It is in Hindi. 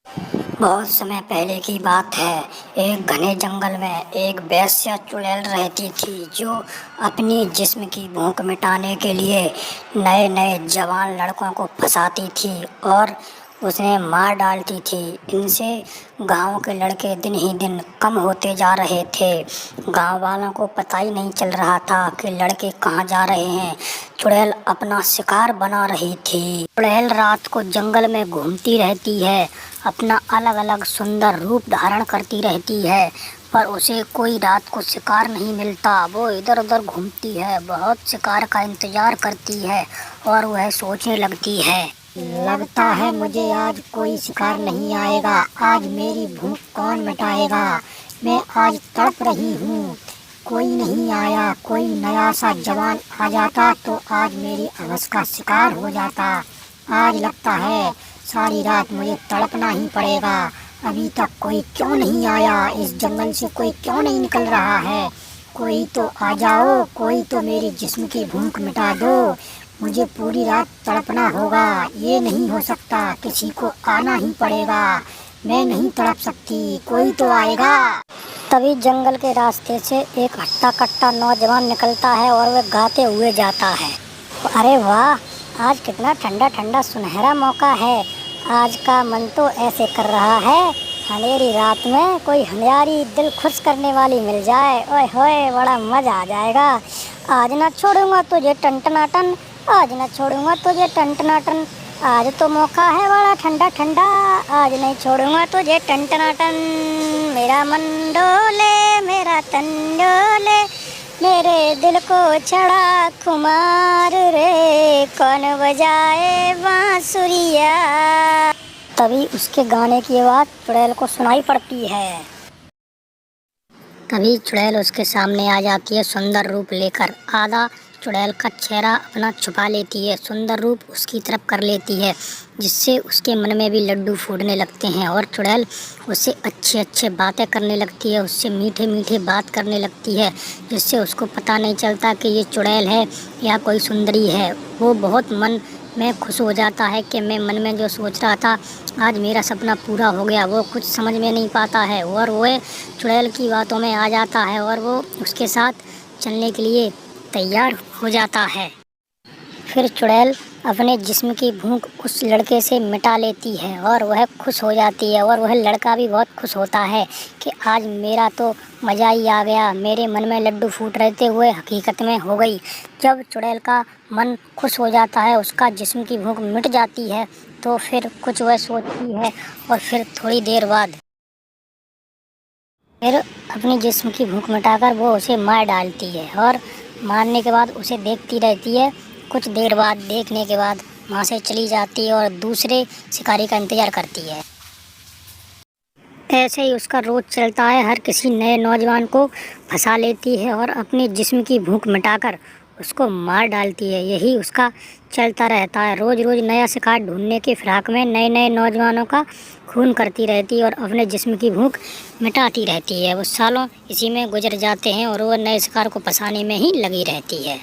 बहुत समय पहले की बात है। एक घने जंगल में एक वेश्या चुड़ैल रहती थी जो अपनी जिस्म की भूख मिटाने के लिए नए नए जवान लड़कों को फंसाती थी और उन्हें मार डालती थी। इनसे गांव के लड़के दिन ही दिन कम होते जा रहे थे। गांव वालों को पता ही नहीं चल रहा था कि लड़के कहाँ जा रहे हैं। चुड़ैल अपना शिकार बना रही थी। चुड़ैल रात को जंगल में घूमती रहती है, अपना अलग अलग सुंदर रूप धारण करती रहती है, पर उसे कोई रात को शिकार नहीं मिलता। वो इधर उधर घूमती है, बहुत शिकार का इंतजार करती है और वह सोचने लगती है, लगता है मुझे आज कोई शिकार नहीं आएगा। आज मेरी भूख कौन मिटाएगा। मैं आज तड़प रही हूँ, कोई नहीं आया। कोई नया सा जवान आ जाता तो आज मेरी हवस का शिकार हो जाता। आज लगता है सारी रात मुझे तड़पना ही पड़ेगा। अभी तक कोई क्यों नहीं आया, इस जंगल से कोई क्यों नहीं निकल रहा है। कोई तो आ जाओ, कोई तो मेरी जिस्म की भूख मिटा दो। मुझे पूरी रात तड़पना होगा, ये नहीं हो सकता, किसी को आना ही पड़ेगा। मैं नहीं तड़प सकती, कोई तो आएगा। तभी जंगल के रास्ते से एक हट्टा कट्टा नौजवान निकलता है और वह गाते हुए जाता है, अरे वाह, आज कितना ठंडा ठंडा सुनहरा मौका है। आज का मन तो ऐसे कर रहा है, अंधेरी रात में कोई हमारी दिल खुश करने वाली मिल जाए। ओए होए, बड़ा मजा आ जाएगा। आज ना छोड़ूंगा तुझे टन, आज ना छोड़ूंगा तुझे टन। आज तो मौका है बड़ा ठंडा ठंडा, आज नहीं छोड़ूंगा तुझे टन। मेरा मन डोले, मेरा तन डोले, मेरे दिल को चढ़ा खुमार रे, कौन बजाए बांसुरिया। तभी उसके गाने की आवाज़ चुड़ैल को सुनाई पड़ती है। तभी चुड़ैल उसके सामने आ जाती है सुंदर रूप लेकर। आधा चुड़ैल का चेहरा अपना छुपा लेती है, सुंदर रूप उसकी तरफ कर लेती है, जिससे उसके मन में भी लड्डू फूटने लगते हैं और चुड़ैल उससे अच्छे अच्छे बातें करने लगती है, उससे मीठे मीठे बात करने लगती है, जिससे उसको पता नहीं चलता कि ये चुड़ैल है या कोई सुंदरी है। वो बहुत मन में खुश हो जाता है कि मैं मन में जो सोच रहा था आज मेरा सपना पूरा हो गया। वो कुछ समझ में नहीं पाता है और वो चुड़ैल की बातों में आ जाता है और वो उसके साथ चलने के लिए तैयार हो जाता है। फिर चुड़ैल अपने जिस्म की भूख उस लड़के से मिटा लेती है और वह खुश हो जाती है और वह लड़का भी बहुत खुश होता है कि आज मेरा तो मज़ा ही आ गया। मेरे मन में लड्डू फूट रहे थे, वह हकीकत में हो गई। जब चुड़ैल का मन खुश हो जाता है, उसका जिस्म की भूख मिट जाती है, तो फिर कुछ वह सोचती है और फिर थोड़ी देर बाद फिर अपनी जिस्म की भूख मिटाकर वो उसे मार डालती है और मारने के बाद उसे देखती रहती है। कुछ देर बाद देखने के बाद वहाँ से चली जाती है और दूसरे शिकारी का इंतज़ार करती है। ऐसे ही उसका रोज़ चलता है, हर किसी नए नौजवान को फंसा लेती है और अपनी जिस्म की भूख मिटाकर उसको मार डालती है। यही उसका चलता रहता है, रोज़ रोज़ नया शिकार ढूंढने की फिराक में नए नए नौजवानों का खून करती रहती है और अपने जिस्म की भूख मिटाती रहती है। वो सालों इसी में गुजर जाते हैं और वो नए शिकार को फंसाने में ही लगी रहती है।